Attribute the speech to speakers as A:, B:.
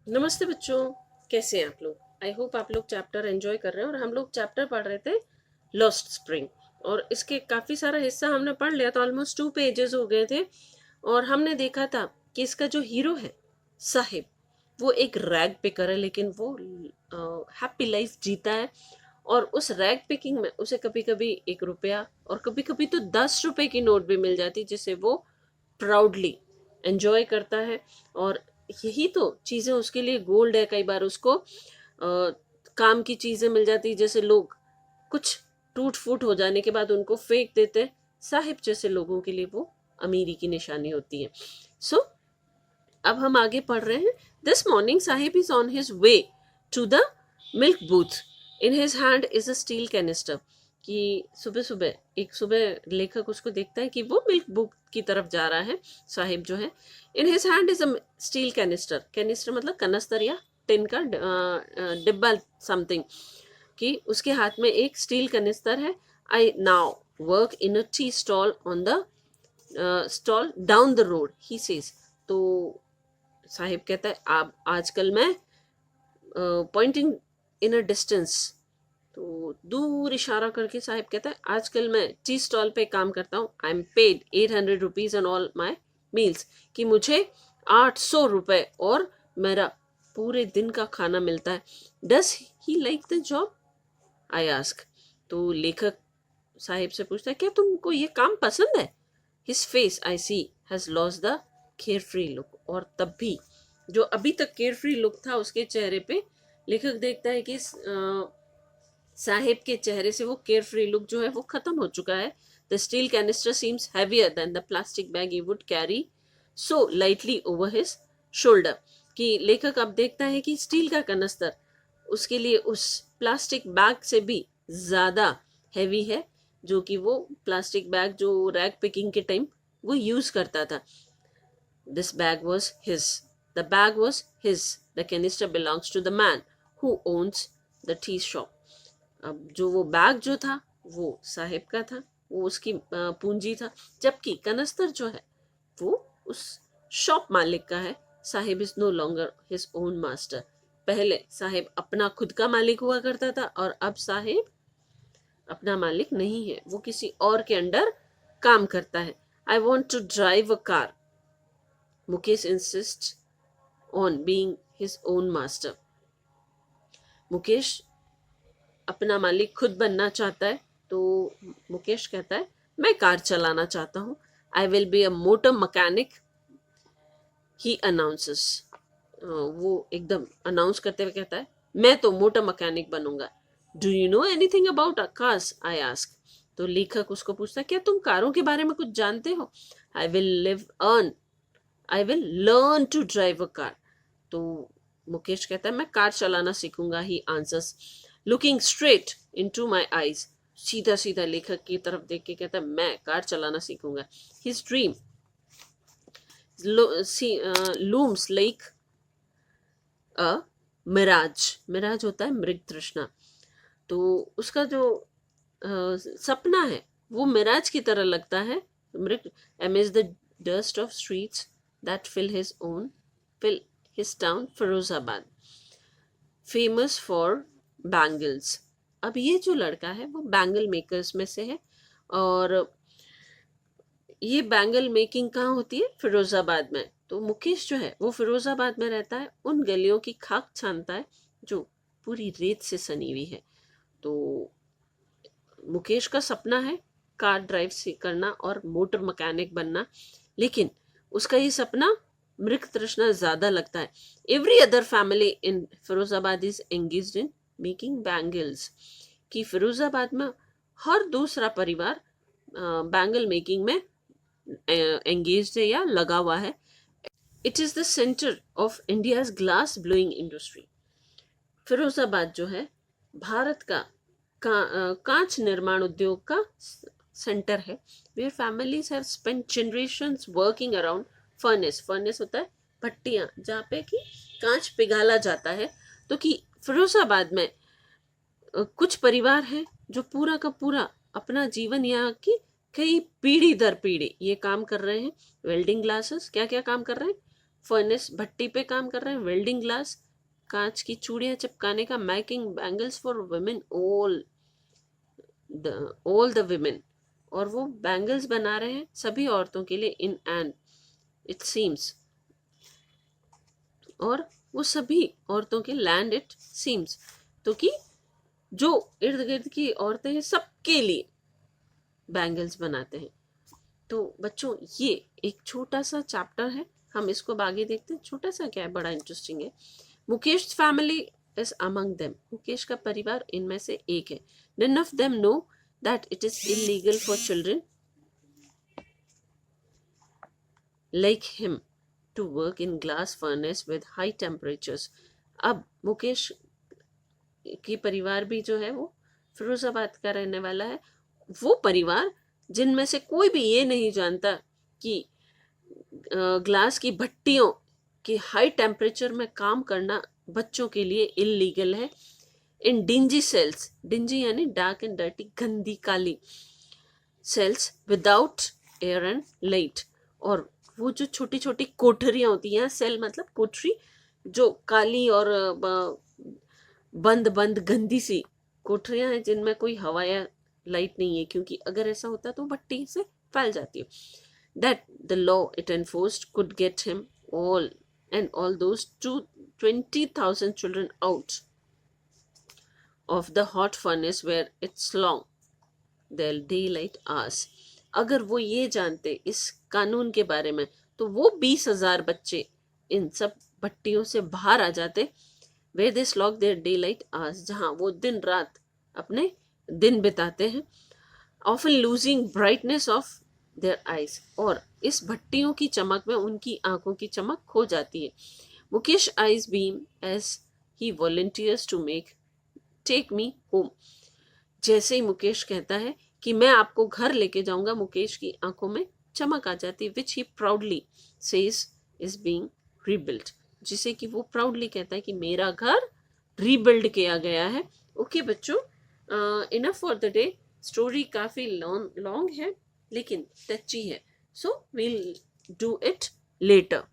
A: नमस्ते बच्चों, कैसे हैं आप लोग। आई होप आप लोग चैप्टर एंजॉय कर रहे हैं। और हम लोग चैप्टर पढ़ रहे थे लॉस्ट स्प्रिंग, और इसके काफ़ी सारा हिस्सा हमने पढ़ लिया था। ऑलमोस्ट 2 पेजेस हो गए थे। और हमने देखा था कि इसका जो हीरो है साहिब, वो एक रैग पिकर है, लेकिन वो हैप्पी लाइफ जीता है। और उस रैग पिकिंग में उसे कभी कभी 1 रुपया और कभी कभी तो 10 रुपए की नोट भी मिल जाती, जिसे वो प्राउडली एंजॉय करता है। और यही तो चीज़ें उसके लिए गोल्ड है। कई बार उसको काम की चीज़ें मिल जाती, जैसे लोग कुछ टूट फूट हो जाने के बाद उनको फेंक देते हैं। साहिब जैसे लोगों के लिए वो अमीरी की निशानी होती है। सो अब हम आगे पढ़ रहे हैं। This morning Sahib is on his way to the milk booth. In his hand is a steel canister. कि सुबह सुबह लेखक उसको देखता है कि वो मिल्क बूथ की तरफ जा रहा है, साहिब जो है। इन his hand is a steel canister. Canister मतलब कनस्तर या टिन का डिब्बा समथिंग। कि उसके हाथ में एक स्टील कैनिस्टर है। I now work in a tea stall on the stall down the road, he says. तो साहिब कहता है आप आजकल मैं पॉइंटिंग इन अ डिस्टेंस, तो दूर इशारा करके साहिब कहता है आजकल मैं टी स्टॉल पे काम करता हूँ। I am paid 800 rupees and all my meals. कि मुझे 800 रुपये और मेरा पूरे दिन का खाना मिलता है। Does he like the job, I ask. तो लेखक साहिब से पूछता है क्या तुमको ये काम पसंद है। His face I see has lost the carefree look. और तब भी जो अभी तक केयर फ्री लुक था उसके चेहरे पे, लेखक देखता है कि साहिब के चेहरे से वो केयर फ्री लुक जो है वो खत्म हो चुका है। The steel canister seems heavier than the plastic bag he would carry so lightly over his shoulder. कि लेखक अब देखता है कि स्टील का कनस्तर उसके लिए उस प्लास्टिक बैग से भी ज़्यादा हैवी है, जो कि वो प्लास्टिक बैग जो रैक पिकिंग के टाइम वो यूज़ करता था। This bag was his, the bag was his, the canister belongs to the man who owns the tea shop. अब जो वो बैग जो था वो साहिब का था, वो उसकी पूंजी था। जबकि कनस्तर जो है वो उस शॉप मालिक का है। Sahib is no longer his own master. पहले साहिब अपना खुद का मालिक हुआ करता था, और अब साहिब अपना मालिक नहीं है, वो किसी और के अंडर काम करता है। I want to drive a car, Mukesh insist on being his own master. Mukesh अपना मालिक खुद बनना चाहता है। तो मुकेश कहता है मैं कार चलाना चाहता हूँ। I will be a motor mechanic, he announces. वो एकदम अनाउंस करते हुए कहता है मैं तो मोटर मैकेनिक बनूंगा। Do you know anything about cars, I ask. तो लेखक उसको पूछता है क्या तुम कारों के बारे में कुछ जानते हो। I will live earn, I will learn to drive a car. तो मुकेश कहता है मैं कार चलाना सीखूंगा, he answers looking straight into my eyes. सीधा सीधा लेखक की तरफ देख के कहता है मैं कार चलाना सीखूंगा। हिज ड्रीम looms like अ मिराज। मिराज होता है मृग तृष्णा। तो उसका जो सपना है वो मिराज की तरह लगता है। मृग amidst the dust of streets that fill his town Firozabad, famous for bangles. अब ये जो लड़का है वो बैंगल मेकर्स में से है। और ये बैंगल मेकिंग कहाँ होती है, फिरोजाबाद में। तो मुकेश जो है वो फिरोजाबाद में रहता है, उन गलियों की खाक छानता है जो पूरी रेत से सनी हुई है। तो मुकेश का सपना है कार ड्राइव से करना और मोटर मैकेनिक बनना, लेकिन उसका ये सपना मृग तृष्णा ज्यादा लगता है। Every other family in Firozabad is engaged in making bangles. कि फिरोजाबाद में हर दूसरा परिवार बैंगल मेकिंग में एंगेज है या लगा हुआ है। It is the centre of India's glass blowing industry. Firozabad जो है भारत का कांच निर्माण उद्योग का सेंटर है। Where families have spent generations working around furnace. Furnace होता है भट्टियां जहाँ पे कि कांच पिघाला जाता है। तो कि फिरोजाबाद में कुछ परिवार हैं जो पूरा का पूरा अपना जीवन यहाँ की कई पीढ़ी दर पीढ़ी ये काम कर रहे हैं। वेल्डिंग ग्लासेस, क्या क्या काम कर रहे हैं, फर्नेस भट्टी पे काम कर रहे हैं, वेल्डिंग ग्लास कांच की चूड़ियां चिपकाने का, making bangles for women, all the women, और वो बैंगल्स बना रहे हैं सभी औरतों के लिए, इन एंड इट सीम्स, और वो सभी औरतों के लैंड इट सीम्स, तो कि जो इर्द गिर्द की औरतें हैं सबके लिए बैंगल्स बनाते हैं। तो बच्चों ये एक छोटा सा चैप्टर है, हम इसको आगे देखते हैं। छोटा सा क्या है, बड़ा इंटरेस्टिंग है। Mukesh family is among them, Mukesh का परिवार इनमें से एक है। None of them know that it is illegal for children like him to work in glass furnace with high temperatures. अब मुकेश की परिवार भी जो है वो फिरोजाबाद का रहने वाला है। वो परिवार जिनमें से कोई भी ये नहीं जानता कि ग्लास की भट्टियों के हाई टेम्परेचर में काम करना बच्चों के लिए इलीगल है। इन डिंजी सेल्स, डिंजी यानी डार्क एंड डर्टी, गंदी काली cells without air and light, और वो जो छोटी छोटी कोठरियां होती हैं, सेल मतलब कोठरी, जो काली और बंद बंद गंदी सी कोठरियां हैं जिनमें कोई हवा या लाइट नहीं है, क्योंकि अगर ऐसा होता तो भट्टी से फैल जाती है। That the law it enforced could get him all those 20,000 children out of the hot furnace where it's long their daylight hours. अगर वो ये जानते इस कानून के बारे में, तो वो 20,000 बच्चे इन सब भट्टियों से बाहर आ जाते, where they slog their daylight hours, जहाँ वो दिन रात अपने दिन बिताते हैं, often losing brightness of their eyes, और इस भट्टियों की चमक में उनकी आंखों की चमक खो जाती है। Mukesh eyes beam as he volunteers to take me home। जैसे ही मुकेश कहता है कि मैं आपको घर लेके जाऊंगा, मुकेश की आंखों में चमक आ जाती है, which he proudly says is being rebuilt, जिसे कि वो प्राउडली कहता है कि मेरा घर रीबिल्ड किया गया है। ओके बच्चों, enough for the day. Story काफ़ी लॉन्ग है लेकिन टची है, so we'll do it letter.